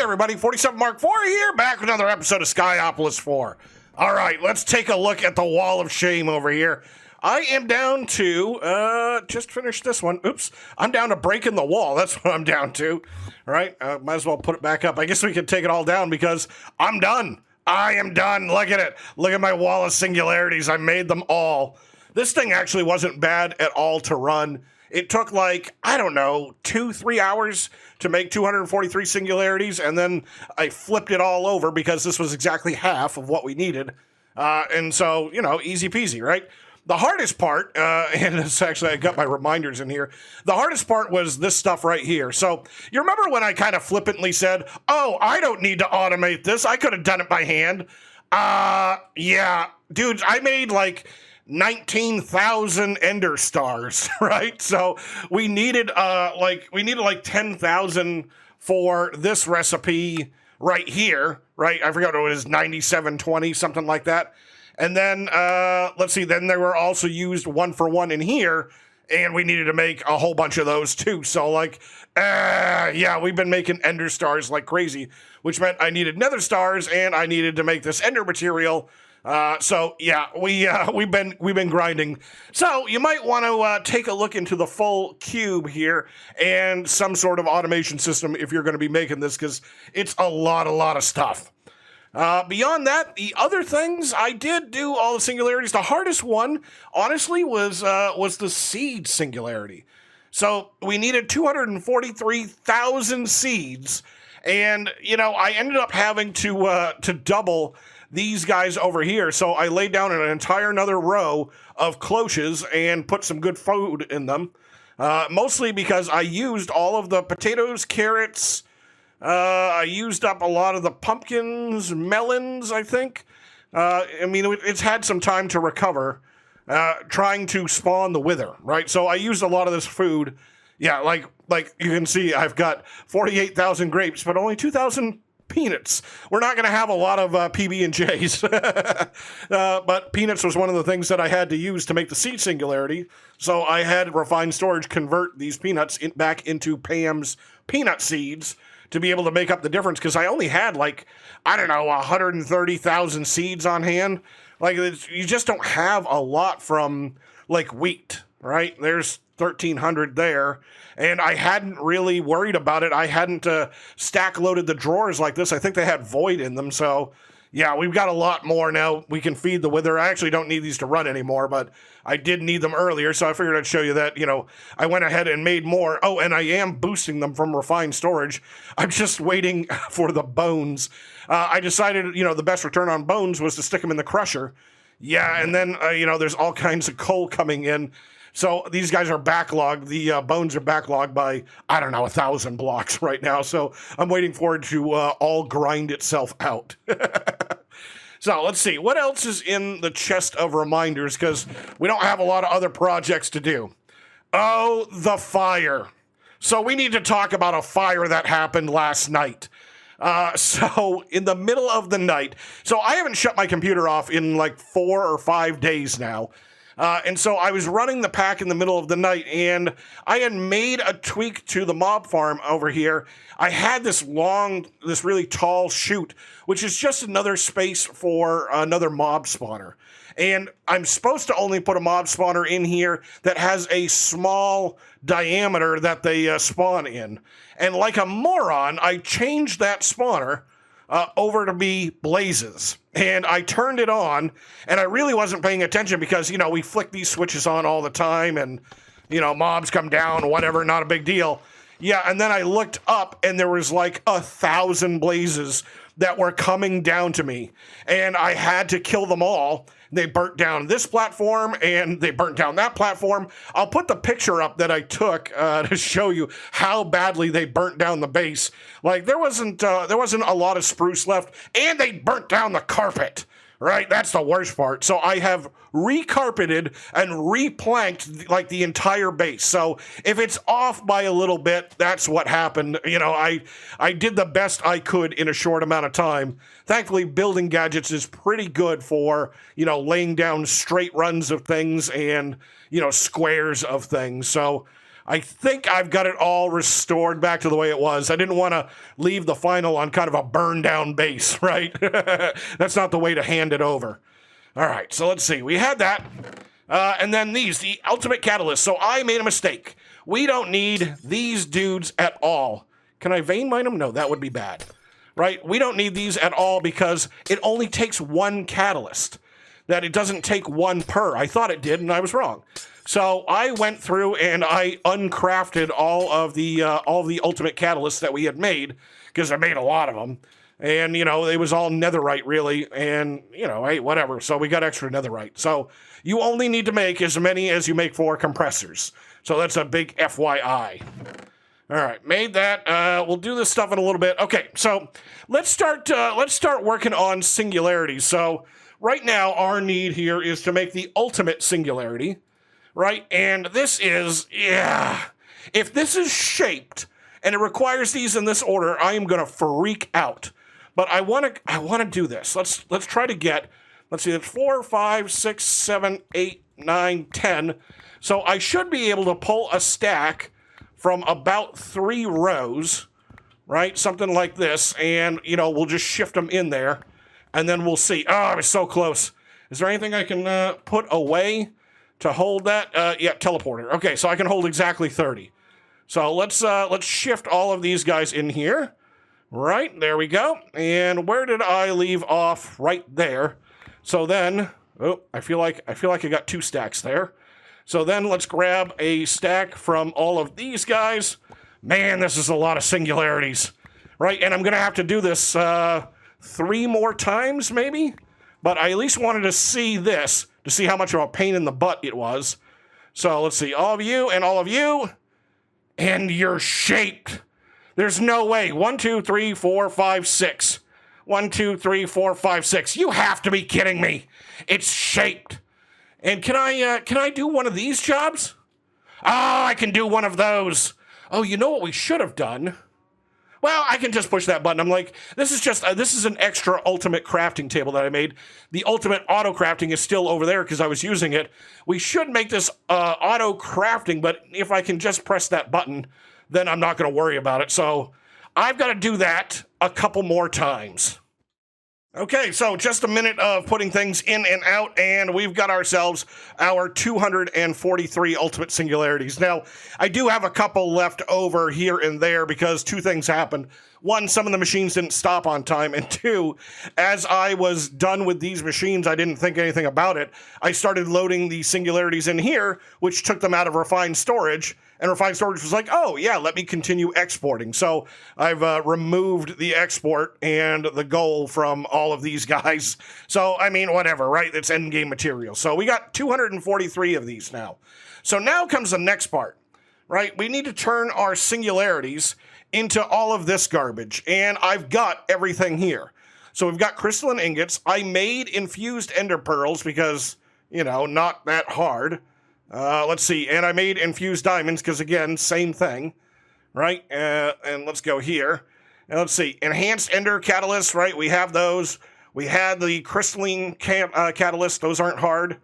everybody, 47 Mark IV here, back with another episode of Skyopolis 4. All right, let's take a look at the wall of shame over here. I am down to, just finished this one. Oops, I'm down to breaking the wall. That's what I'm down to. All right, might as well put it back up. I guess we could take it all down because I'm done. I am done. Look at it. Look at my wall of singularities. I made them all. This thing actually wasn't bad at all to run. It took like, I don't know, 2-3 hours to make 243 singularities, and then I flipped it all over because this was exactly half of what we needed. And so, you know, easy peasy, right? The hardest part, and it's actually, I got my reminders in here. The hardest part was this stuff right here. So you remember when I kind of flippantly said, oh, I don't need to automate this. I could have done it by hand. Yeah, dudes, I made like 19,000 ender stars, right? So we needed like 10,000 for this recipe right here, right? I forgot what it was, 9720, something like that. And then, let's see, then they were also used 1-for-1 in here, and we needed to make a whole bunch of those too. So like, yeah, we've been making ender stars like crazy, which meant I needed nether stars and I needed to make this ender material. So yeah, we've been grinding. So you might want to take a look into the full cube here and some sort of automation system if you're going to be making this, because it's a lot of stuff. Beyond that, the other things, I did do all the singularities. The hardest one, honestly, was the seed singularity. So we needed 243,000 seeds, and you know, I ended up having to double these guys over here. So I laid down an entire another row of cloches and put some good food in them. Mostly because I used all of the potatoes, carrots. I used up a lot of the pumpkins, melons, I think. I mean, it's had some time to recover, trying to spawn the wither, right? So I used a lot of this food. Yeah, like you can see, I've got 48,000 grapes, but only 2,000 peanuts. We're not going to have a lot of PB&Js, but peanuts was one of the things that I had to use to make the seed singularity. So I had Refined Storage convert these peanuts back into Pam's peanut seeds to be able to make up the difference, because I only had like, I don't know, 130,000 seeds on hand. Like, you just don't have a lot from like wheat, right? There's 1,300 there, and I hadn't really worried about it. I hadn't stack loaded the drawers like this. I think they had void in them, so yeah, we've got a lot more now. We can feed the wither. I actually don't need these to run anymore, but I did need them earlier, so I figured I'd show you that, you know, I went ahead and made more. Oh, and I am boosting them from Refined Storage. I'm just waiting for the bones. I decided, you know, the best return on bones was to stick them in the crusher. Yeah, and then, you know, there's all kinds of coal coming in. So these guys are backlogged. The bones are backlogged by, I don't know, 1,000 blocks right now. So I'm waiting for it to all grind itself out. So let's see. What else is in the chest of reminders? Because we don't have a lot of other projects to do. Oh, the fire. So we need to talk about a fire that happened last night. So in the middle of the night, so I haven't shut my computer off in like 4 or 5 days now. And so I was running the pack in the middle of the night, and I had made a tweak to the mob farm over here. I had this really tall chute, which is just another space for another mob spawner. And I'm supposed to only put a mob spawner in here that has a small diameter that they spawn in. And like a moron, I changed that spawner over to be blazes. And I turned it on, and I really wasn't paying attention because, you know, we flick these switches on all the time, and, you know, mobs come down, whatever, not a big deal. Yeah, and then I looked up, and there was like 1,000 blazes that were coming down to me, and I had to kill them all. They burnt down this platform, and they burnt down that platform. I'll put the picture up that I took to show you how badly they burnt down the base. Like, there wasn't a lot of spruce left, and they burnt down the carpet. Right? That's the worst part. So I have recarpeted and replanked like the entire base. So if it's off by a little bit, that's what happened. You know, I did the best I could in a short amount of time. Thankfully, Building Gadgets is pretty good for, you know, laying down straight runs of things and, you know, squares of things. So I think I've got it all restored back to the way it was. I didn't want to leave the final on kind of a burn down base, right? That's not the way to hand it over. All right, so let's see. We had that. And then these, the ultimate catalyst. So I made a mistake. We don't need these dudes at all. Can I vein mine them? No, that would be bad. Right? We don't need these at all because it only takes one catalyst. That it doesn't take one per. I thought it did, and I was wrong. So I went through and I uncrafted all of the ultimate catalysts that we had made, because I made a lot of them. And, you know, it was all netherite, really. And, you know, hey, whatever. So we got extra netherite. So you only need to make as many as you make for compressors. So that's a big FYI. All right, made that. We'll do this stuff in a little bit. Okay, so let's start working on Singularity. So right now, our need here is to make the ultimate Singularity, right? And this is, if this is shaped and it requires these in this order, I am gonna freak out. But I wanna do this. Let's try to get, let's see, that's 4, 5, 6, 7, 8, 9, 10. So I should be able to pull a stack from about 3 rows, right? Something like this, and, you know, we'll just shift them in there, and then we'll see. Oh, I was so close. Is there anything I can put away to hold that? Yeah, teleporter. Okay, so I can hold exactly 30. So let's shift all of these guys in here. Right, there we go. And where did I leave off? Right there. So then, oh, I feel like I got 2 stacks there. So then let's grab a stack from all of these guys. Man, this is a lot of singularities, right? And I'm going to have to do this 3 more times, maybe? But I at least wanted to see this, to see how much of a pain in the butt it was. So let's see, all of you and all of you. And you're shaped. There's no way. 1, 2, 3, 4, 5, 6. 1, 2, 3, 4, 5, 6. You have to be kidding me. It's shaped. And can I do one of these jobs? Oh, I can do one of those. Oh, you know what we should have done? Well, I can just push that button. I'm like, this is an extra ultimate crafting table that I made. The ultimate auto crafting is still over there because I was using it. We should make this auto crafting, but if I can just press that button, then I'm not going to worry about it. So I've got to do that a couple more times. Okay, so just a minute of putting things in and out, and we've got ourselves our 243 ultimate singularities. Now, I do have a couple left over here and there because 2 things happened. 1, some of the machines didn't stop on time, and 2, as I was done with these machines, I didn't think anything about it. I started loading the singularities in here, which took them out of refined storage, and refined storage was like, oh, yeah, let me continue exporting. So I've removed the export and the goal from all of these guys. So, I mean, whatever, right? It's endgame material. So we got 243 of these now. So now comes the next part, right? We need to turn our singularities into all of this garbage. And I've got everything here. So we've got crystalline ingots. I made infused ender pearls because, you know, not that hard. Let's see, and I made infused diamonds because, again, same thing, right? And let's go here. And let's see, enhanced ender catalysts, right? We have those. We had the crystalline catalysts. Those aren't hard.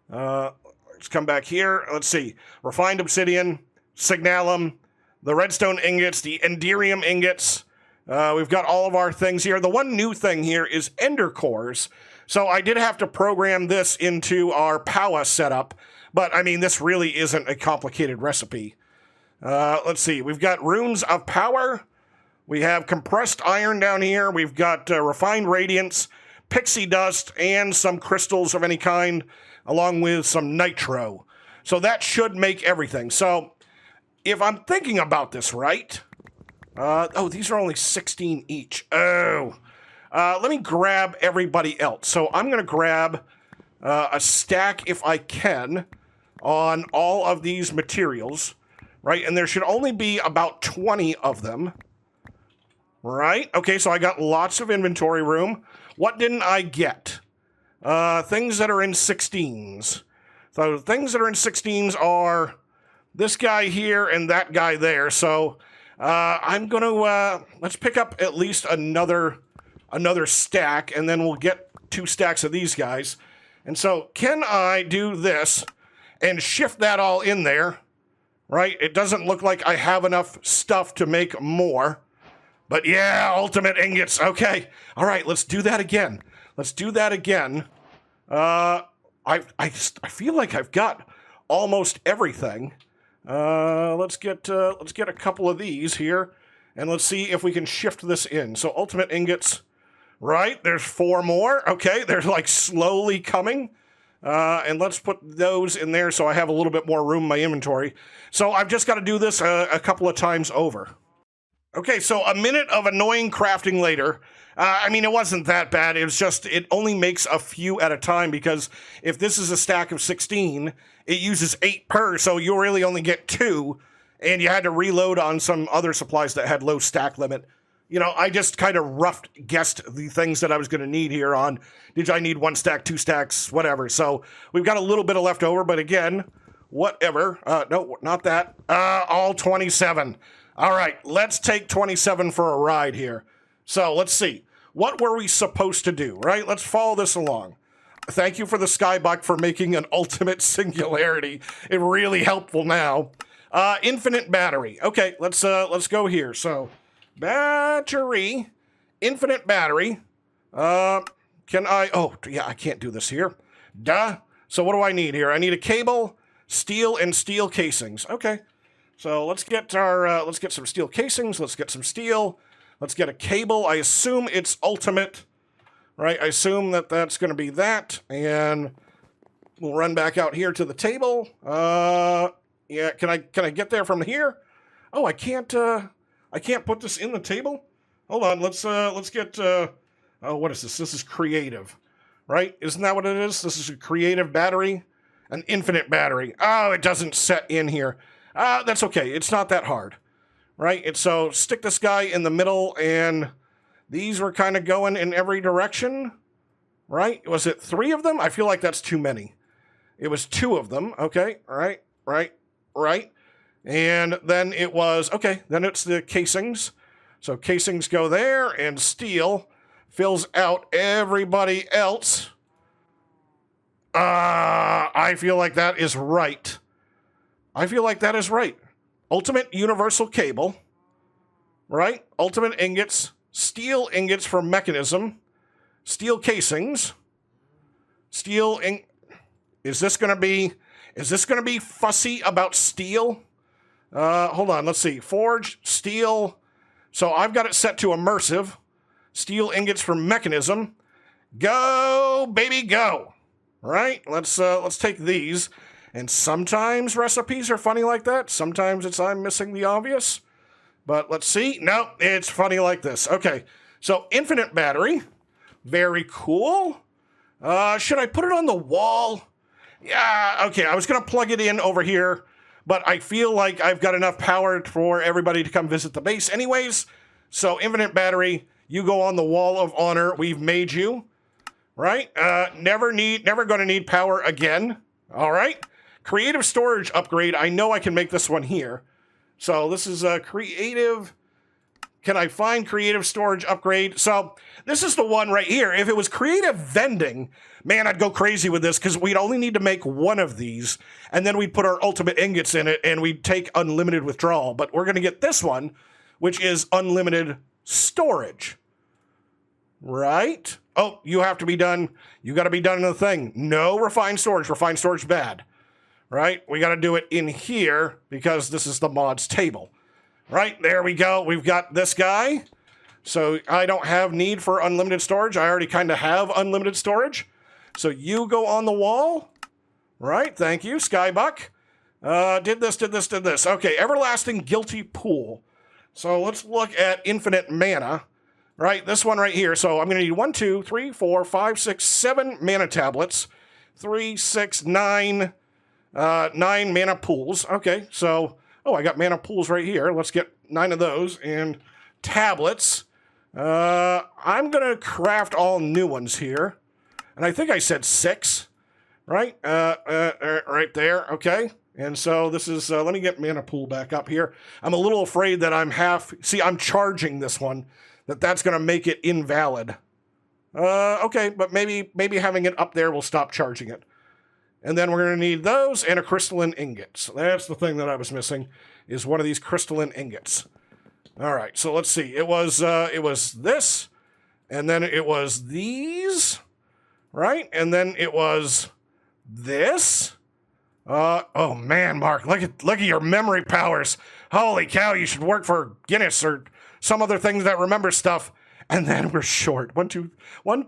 Let's come back here. Let's see, refined obsidian, signalum, the redstone ingots, the enderium ingots. We've got all of our things here. The one new thing here is ender cores. So I did have to program this into our Powa setup. But, I mean, this really isn't a complicated recipe. Let's see. We've got runes of power. We have compressed iron down here. We've got refined radiance, pixie dust, and some crystals of any kind, along with some nitro. So that should make everything. So if I'm thinking about this right... oh, these are only 16 each. Oh. Let me grab everybody else. So I'm going to grab a stack, if I can, on all of these materials, right? And there should only be about 20 of them, right? Okay, so I got lots of inventory room. What didn't I get? Things that are in 16s. So things that are in 16s are this guy here and that guy there. So I'm going to, let's pick up at least another stack, and then we'll get 2 stacks of these guys. And so can I do this and shift that all in there? right? It doesn't look like I have enough stuff to make more. But yeah, ultimate ingots. Okay. All right, let's do that again. Let's do that again. I feel like I've got almost everything. Let's get a couple of these here, and let's see if we can shift this in. So ultimate ingots, right? There's 4 more. Okay, they're like slowly coming. And let's put those in there so I have a little bit more room in my inventory. So I've just got to do this a couple of times over. Okay, so a minute of annoying crafting later. I mean, it wasn't that bad. It was just, it only makes a few at a time, because if this is a stack of 16, it uses 8 per, so you really only get 2, and you had to reload on some other supplies that had low stack limit. You know, I just kind of rough guessed the things that I was going to need here on, did I need 1 stack, 2 stacks, whatever. So we've got a little bit of left over, but again, whatever. No, not that. All 27. All right, let's take 27 for a ride here. So let's see. What were we supposed to do, right? Let's follow this along. Thank you for the Skybuck for making an ultimate singularity. It really helpful now. Infinite battery. Okay, let's go here. So battery, infinite battery. Can I? Oh, yeah, I can't do this here. Duh. So what do I need here? I need a cable, steel, and steel casings. Okay. So let's get some steel casings. Let's get some steel. Let's get a cable. I assume it's ultimate, right? I assume that that's going to be that, and we'll run back out here to the table. Yeah, can I get there from here? Oh, I can't put this in the table. Hold on. Let's get. Oh, what is this? This is creative, right? Isn't that what it is? This is a creative battery, an infinite battery. Oh, it doesn't set in here. That's okay. It's not that hard, right? And so stick this guy in the middle, and these were kind of going in every direction, right? Was it 3 of them? I feel like that's too many. It was 2 of them. Okay. Right. And then it was, okay, then it's the casings. So casings go there, and steel fills out everybody else. I feel like that is right. Ultimate universal cable, right? Ultimate ingots, steel ingots for mechanism, steel casings, Is this gonna be fussy about steel? Hold on, let's see. Forge, steel. So I've got it set to immersive. Steel ingots for mechanism. Go, baby, go. Right? Let's take these. And sometimes recipes are funny like that. Sometimes it's I'm missing the obvious. But let's see. No, it's funny like this. Okay. So infinite battery. Very cool. Should I put it on the wall? Yeah, okay. I was going to plug it in over here, but I feel like I've got enough power for everybody to come visit the base anyways. So infinite battery, you go on the wall of honor. We've made you, right? Never going to need power again. All right. Creative storage upgrade. I know I can make this one here. So this is a creative. Can I find creative storage upgrade? So this is the one right here. If it was creative vending, man, I'd go crazy with this, because we'd only need to make 1 of these, and then we'd put our ultimate ingots in it, and we'd take unlimited withdrawal. But we're going to get this one, which is unlimited storage. Right? Oh, you have to be done. You got to be done in the thing. No refined storage. Refined storage bad. Right? We got to do it in here, because this is the mods table. Right, there we go. We've got this guy. So I don't have need for unlimited storage. I already kind of have unlimited storage. So you go on the wall. Right, thank you, Skybuck. Did this. Okay, everlasting guilty pool. So let's look at infinite mana. Right, this one right here. So I'm going to need 1, 2, 3, 4, 5, 6, 7 mana tablets. 3, 6, 9, 9 mana pools. Okay, so... Oh, I got mana pools right here. Let's get 9 of those. And tablets. I'm going to craft all new ones here. And I think I said 6. Right? Right there. Okay. And so this is... let me get mana pool back up here. I'm a little afraid that I'm half... See, I'm charging this one. That's going to make it invalid. Okay, but maybe having it up there will stop charging it. And then we're going to need those and a crystalline ingot. So that's the thing that I was missing, is one of these crystalline ingots. All right, so let's see. It was this, and then it was these, right? And then it was this. Oh man, Mark, look at your memory powers. Holy cow, you should work for Guinness or some other thing that remembers stuff. And then we're short. 1,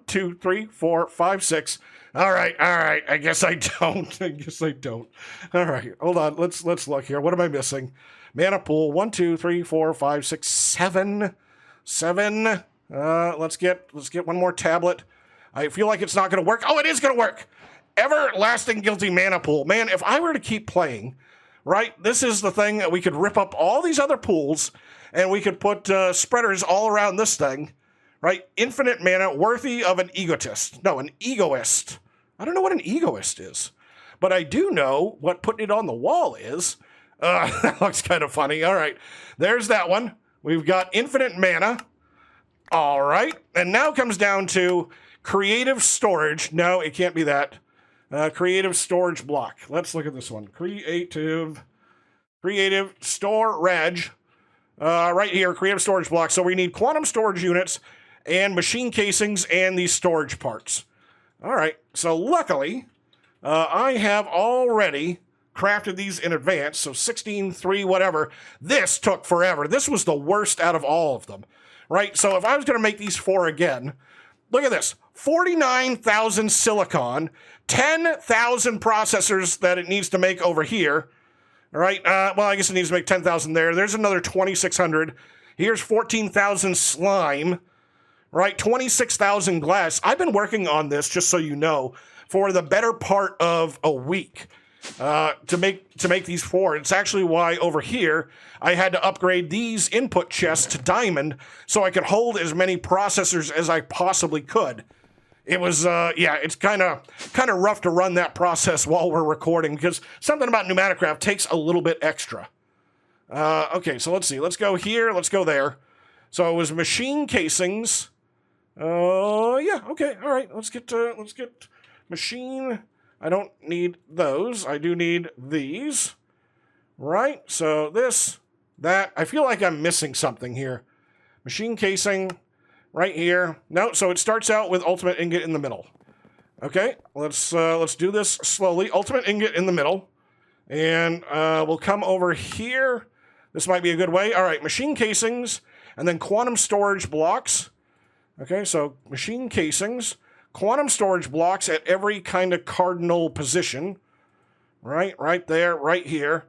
2, 3, 4, 5, 6. All right. I guess I don't. All right, hold on. Let's look here. What am I missing? Mana pool. 1, 2, 3, 4, 5, 6, 7. 7. Let's get one more tablet. I feel like it's not going to work. Oh, it is going to work. Everlasting guilty mana pool. Man, if I were to keep playing, right, this is the thing that we could rip up all these other pools and we could put spreaders all around this thing, right? Infinite mana worthy of an egotist. No, an egoist. I don't know what an egoist is, but I do know what putting it on the wall is. That looks kind of funny. All right, there's that one. We've got infinite mana. All right, and now comes down to creative storage. No, it can't be that. Creative storage block. Let's look at this one. Creative storage. Right here, creative storage block. So we need quantum storage units and machine casings and these storage parts. All right. So luckily, I have already crafted these in advance. So 16.3, whatever. This took forever. This was the worst out of all of them. Right. So if I was going to make these 4 again, look at this. 49,000 silicon, 10,000 processors that it needs to make over here. All right. Well, I guess it needs to make 10,000 there. There's another 2,600. Here's 14,000 slime. Right. 26,000 glass. I've been working on this, just so you know, for the better part of a week to make these 4. It's actually why over here I had to upgrade these input chests to diamond so I could hold as many processors as I possibly could. It was, it's kind of rough to run that process while we're recording because something about Pneumaticraft takes a little bit extra. Okay, so let's see. Let's go here. Let's go there. So it was machine casings. Yeah, okay, all right. Let's get machine. I don't need those. I do need these. Right? So this, that. I feel like I'm missing something here. Machine casing. Right here. No, so it starts out with ultimate ingot in the middle. Okay, let's do this slowly. Ultimate ingot in the middle. And we'll come over here. This might be a good way. All right, machine casings, and then quantum storage blocks. Okay, so machine casings, quantum storage blocks at every kind of cardinal position. Right there, right here.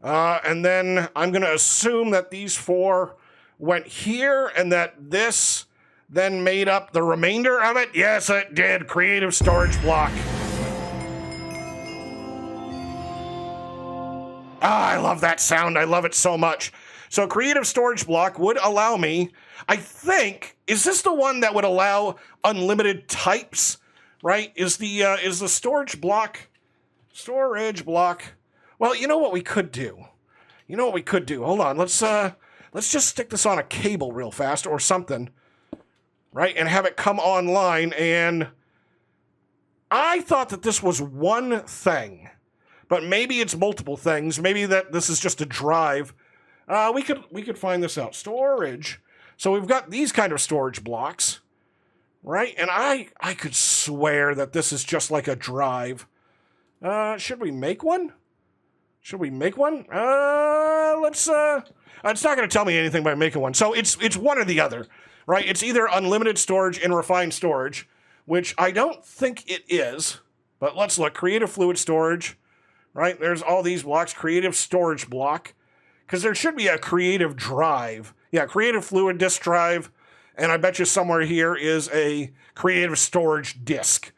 And then I'm going to assume that these 4 went here and that this then made up the remainder of it? Yes, it did. Creative storage block. I love that sound. I love it so much. So creative storage block would allow me, I think, is this the one that would allow unlimited types? Right? Is the storage block? Well, you know what we could do? Hold on. Let's just stick this on a cable real fast or something. Right, and have it come online, and I thought that this was one thing, but maybe it's multiple things. Maybe that this is just a drive. We could find this out. Storage. So we've got these kind of storage blocks, right? And I could swear that this is just like a drive. Should we make one? It's not going to tell me anything by making one. So it's one or the other. Right, it's either unlimited storage and refined storage, which I don't think it is, but let's look. Creative fluid storage, right? There's all these blocks. Creative storage block, because there should be a creative drive. Yeah, creative fluid disk drive, and I bet you somewhere here is a creative storage disk.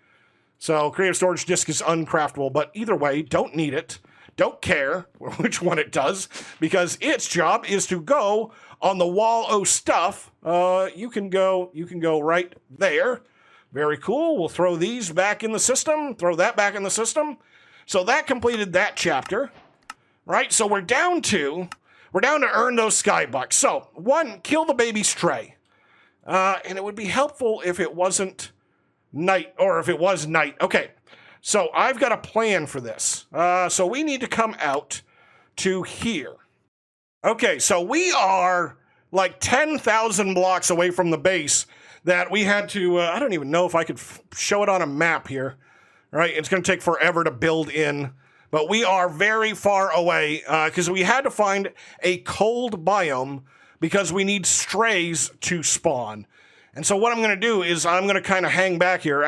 So creative storage disk is uncraftable, but either way, don't need it. Don't care which one it does, because its job is to go on the wall o' stuff. You can go right there. Very cool. We'll throw these back in the system. Throw that back in the system. So that completed that chapter. Right? So we're down to earn those sky bucks. So 1, kill the baby stray. And it would be helpful if it wasn't night, or if it was night. Okay. So I've got a plan for this. So we need to come out to here. Okay, so we are like 10,000 blocks away from the base that we had to, I don't even know if I could show it on a map here. Right, it's going to take forever to build in. But we are very far away because we had to find a cold biome because we need strays to spawn. And so what I'm going to do is I'm going to kind of hang back here.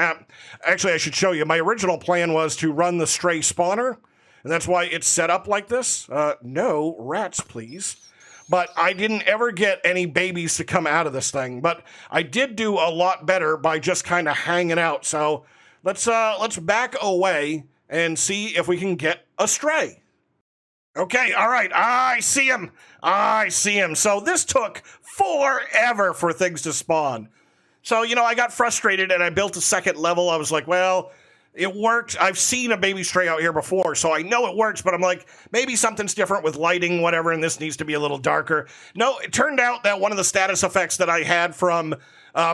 Actually, I should show you. My original plan was to run the stray spawner, and that's why it's set up like this. No rats, please. But I didn't ever get any babies to come out of this thing. But I did do a lot better by just kind of hanging out. So let's back away and see if we can get a stray. Okay, all right, I see him. So this took forever for things to spawn. So, I got frustrated and I built a second level. I was like, well, it worked. I've seen a baby stray out here before, so I know it works, but I'm like, maybe something's different with lighting, whatever, and this needs to be a little darker. No, it turned out that one of the status effects that I had from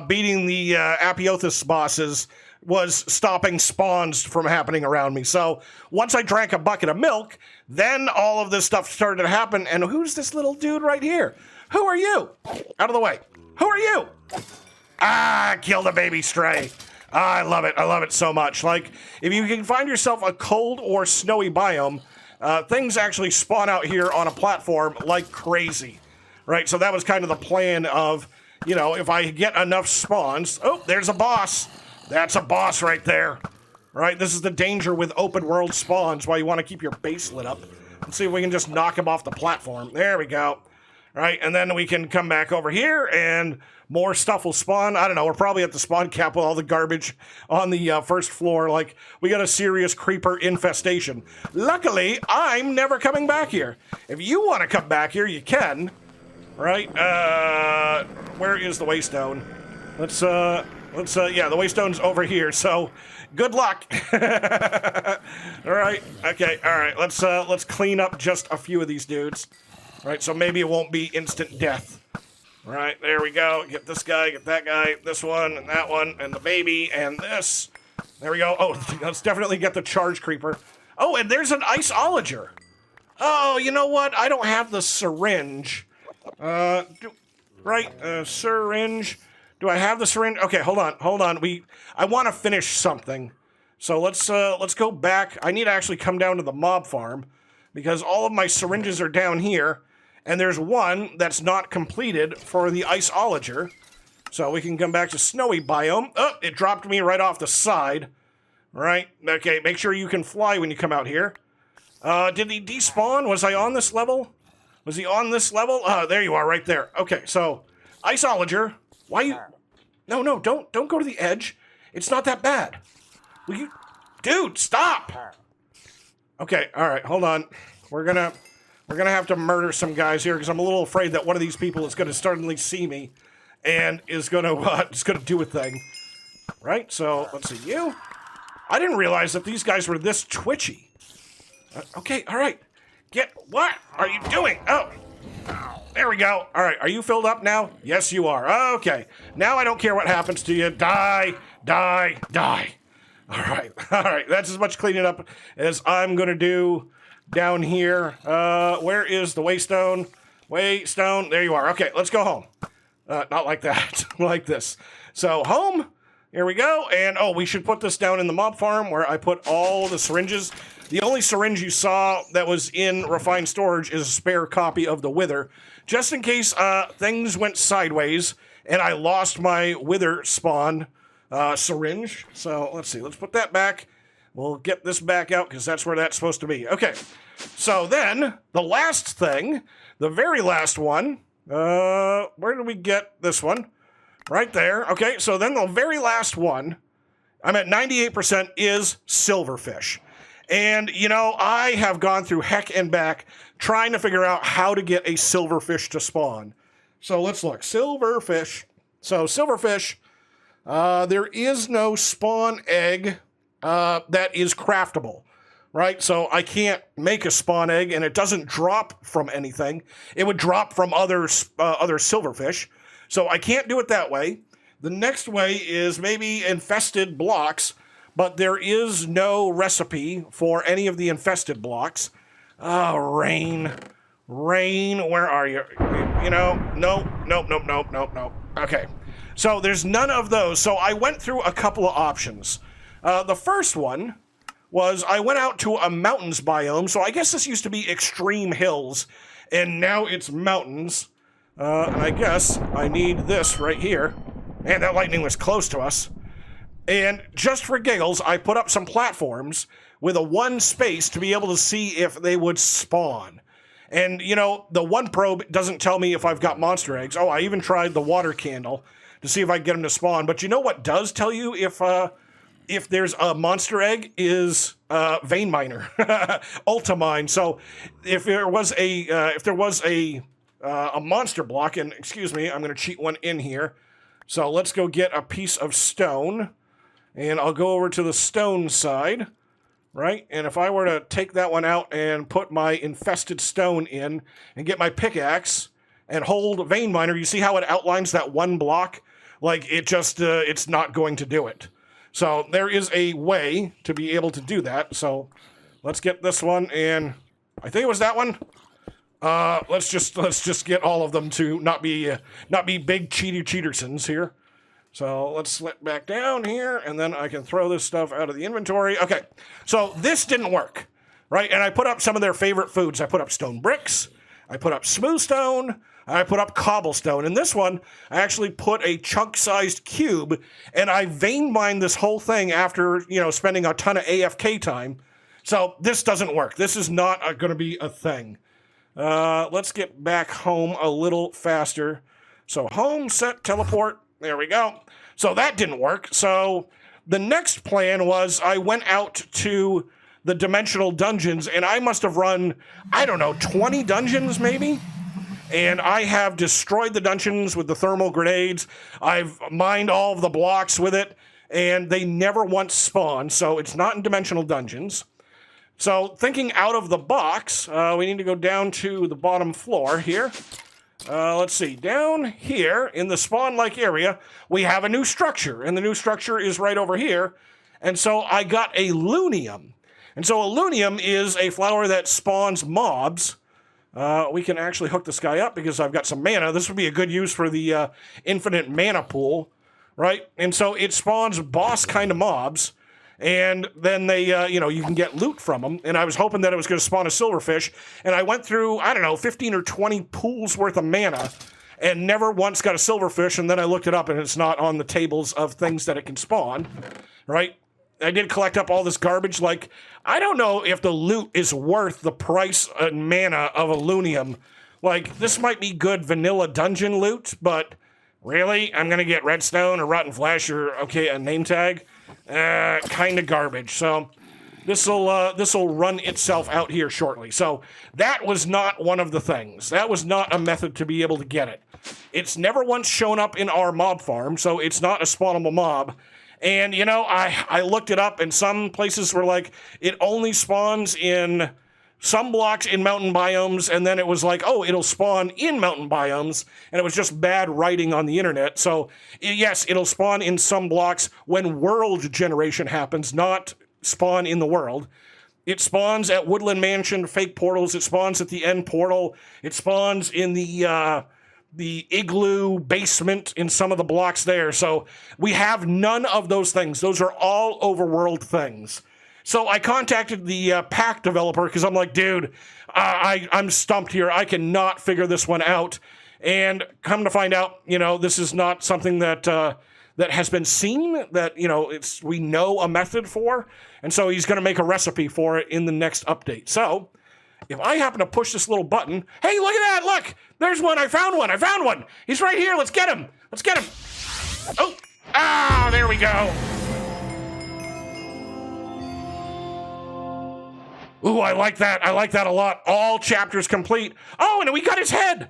beating the Apiothus bosses was stopping spawns from happening around me. So once I drank a bucket of milk, then all of this stuff started to happen. And who's this little dude right here? Who are you? Out of the way. Who are you? Killed a baby stray. I love it. I love it so much. Like, if you can find yourself a cold or snowy biome, things actually spawn out here on a platform like crazy. Right? So that was kind of the plan of, if I get enough spawns. Oh, there's a boss. That's a boss right there. Right? This is the danger with open world spawns, why you want to keep your base lit up. Let's see if we can just knock him off the platform. There we go. Right? And then we can come back over here and more stuff will spawn. I don't know. We're probably at the spawn cap with all the garbage on the first floor. Like, we got a serious creeper infestation. Luckily, I'm never coming back here. If you want to come back here, you can. Right? Where is the waystone? Yeah, the waystone's over here, so good luck. All right, okay, all right, let's clean up just a few of these dudes. All right, so maybe it won't be instant death. All right, there we go. Get this guy, get that guy, this one, and the baby, and this. There we go. Oh, let's definitely get the charge creeper. Oh, and there's an iceologer. Oh, you know what? I don't have the syringe. Syringe. Do I have the syringe? Okay, hold on. I want to finish something. So let's go back. I need to actually come down to the mob farm because all of my syringes are down here, and there's one that's not completed for the iceologer. So we can come back to snowy biome. Oh, it dropped me right off the side. Right? Okay, make sure you can fly when you come out here. Did he despawn? Was I on this level? Was he on this level? There you are, right there. Okay, so iceologer. Why you? No, don't go to the edge. It's not that bad. Will you? Dude, stop! Okay, all right, hold on. We're gonna have to murder some guys here because I'm a little afraid that one of these people is gonna suddenly see me and is gonna do a thing. Right? So let's see you. I didn't realize that these guys were this twitchy. Okay, all right. What are you doing? Oh. There we go. All right, are you filled up now? Yes, you are. Okay. Now I don't care what happens to you. Die. All right. That's as much cleaning up as I'm going to do down here. Where is the waystone? Waystone. There you are. Okay, let's go home. Not like that. Like this. So, home. Here we go. And, we should put this down in the mob farm where I put all the syringes. The only syringe you saw that was in refined storage is a spare copy of the Wither, just in case things went sideways and I lost my Wither spawn syringe. So let's see, let's put that back. We'll get this back out because that's where that's supposed to be. Okay, so then the last thing, the very last one, where did we get this one? Right there. Okay, so then the very last one, I'm at 98%, is Silverfish. And, I have gone through heck and back trying to figure out how to get a silverfish to spawn. So let's look. Silverfish. So silverfish, there is no spawn egg that is craftable, right? So I can't make a spawn egg, and it doesn't drop from anything. It would drop from other silverfish. So I can't do it that way. The next way is maybe infested blocks. but there is no recipe for any of the infested blocks. Oh, rain. Rain, where are you? You know, nope. Okay, so there's none of those. So I went through a couple of options. The first one was I went out to a mountains biome. So I guess this used to be extreme hills, and now it's mountains. And I guess I need this right here. Man, that lightning was close to us. And just for giggles, I put up some platforms with a one space to be able to see if they would spawn. And, you know, the one probe doesn't tell me if I've got monster eggs. Oh, I even tried the water candle to see if I can get them to spawn. But you know what does tell you if there's a monster egg is vein miner, ultimine. So if there was a monster block, and excuse me, I'm going to cheat one in here. So let's go get a piece of stone, and I'll go over to the stone side. Right? And if I were to take that one out and put my infested stone in and get my pickaxe and hold vein miner, you see how it outlines that one block? Like, it just, it's not going to do it. So there is a way to be able to do that. So let's get this one, and I think it was that one. Let's just get all of them to not be big cheatersons here. So let's slip back down here, and then I can throw this stuff out of the inventory. Okay, so this didn't work, right? And I put up some of their favorite foods. I put up stone bricks, I put up smooth stone, and I put up cobblestone. In this one, I actually put a chunk-sized cube, and I vein mined this whole thing after, you know, spending a ton of AFK time. So this doesn't work. This is not going to be a thing. Let's get back home a little faster. So home, set, teleport. There we go. So that didn't work. So the next plan was I went out to the dimensional dungeons, and I must have run, I don't know, 20 dungeons maybe? And I have destroyed the dungeons with the thermal grenades. I've mined all of the blocks with it, and they never once spawned, so it's not in dimensional dungeons. So thinking out of the box, we need to go down to the bottom floor here. Let's see, down here in the spawn-like area, we have a new structure, and the new structure is right over here. And so I got a Lunium. And so a Lunium is a flower that spawns mobs. We can actually hook this guy up because I've got some mana. This would be a good use for the infinite mana pool, right? And so it spawns boss kind of mobs. And then they, you can get loot from them. And I was hoping that it was going to spawn a silverfish. And I went through, I don't know, 15 or 20 pools worth of mana and never once got a silverfish. And then I looked it up, and it's not on the tables of things that it can spawn, right? I did collect up all this garbage. Like, I don't know if the loot is worth the price and mana of a Lunium. Like, this might be good vanilla dungeon loot, but really? I'm going to get redstone or rotten flesh or, okay, a name tag? Kind of garbage. So this'll run itself out here shortly. So that was not one of the things. That was not a method to be able to get it. It's never once shown up in our mob farm, so it's not a spawnable mob. And, you know, I looked it up, and some places were like, it only spawns in some blocks in mountain biomes, and then it was like, oh, it'll spawn in mountain biomes, and it was just bad writing on the internet. So, yes, it'll spawn in some blocks when world generation happens, not spawn in the world. It spawns at Woodland Mansion, fake portals. It spawns at the end portal. It spawns in the igloo basement in some of the blocks there. So we have none of those things. Those are all overworld things. So I contacted the pack developer because I'm like, dude, I'm stumped here. I cannot figure this one out. And come to find out, this is not something that has been seen, that, we know a method for. And so he's going to make a recipe for it in the next update. So if I happen to push this little button, hey, look at that. Look, there's one. I found one. He's right here. Let's get him. Oh, there we go. Ooh, I like that. I like that a lot. All chapters complete. Oh, and we got his head.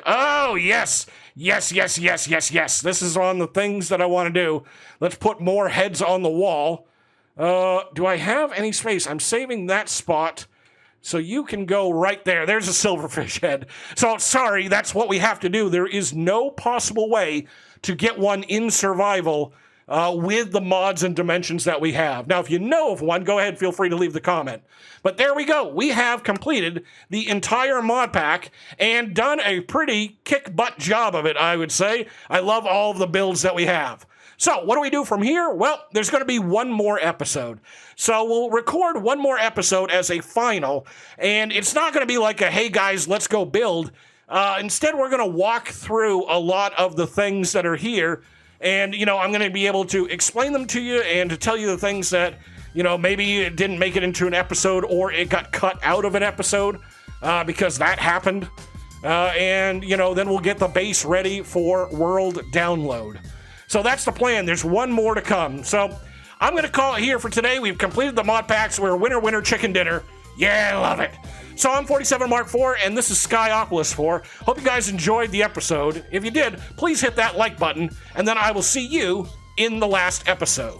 Oh, yes. Yes. This is on the things that I want to do. Let's put more heads on the wall. Do I have any space? I'm saving that spot so you can go right there. There's a silverfish head. So, sorry, that's what we have to do. There is no possible way to get one in survival with the mods and dimensions that we have. Now, if you know of one, go ahead, feel free to leave the comment. But there we go. We have completed the entire mod pack and done a pretty kick-butt job of it, I would say. I love all of the builds that we have. So, what do we do from here? Well, there's going to be one more episode. So, we'll record one more episode as a final, and it's not going to be like a, hey guys, let's go build. Instead, we're going to walk through a lot of the things that are here, and, I'm going to be able to explain them to you and to tell you the things that, maybe it didn't make it into an episode or it got cut out of an episode, because that happened. And, then we'll get the base ready for world download. So that's the plan. There's one more to come. So I'm going to call it here for today. We've completed the mod packs. We're winner, winner, chicken dinner. Yeah, I love it. So I'm 47 Mark IV, and this is Skyopolis 4. Hope you guys enjoyed the episode. If you did, please hit that like button, and then I will see you in the last episode.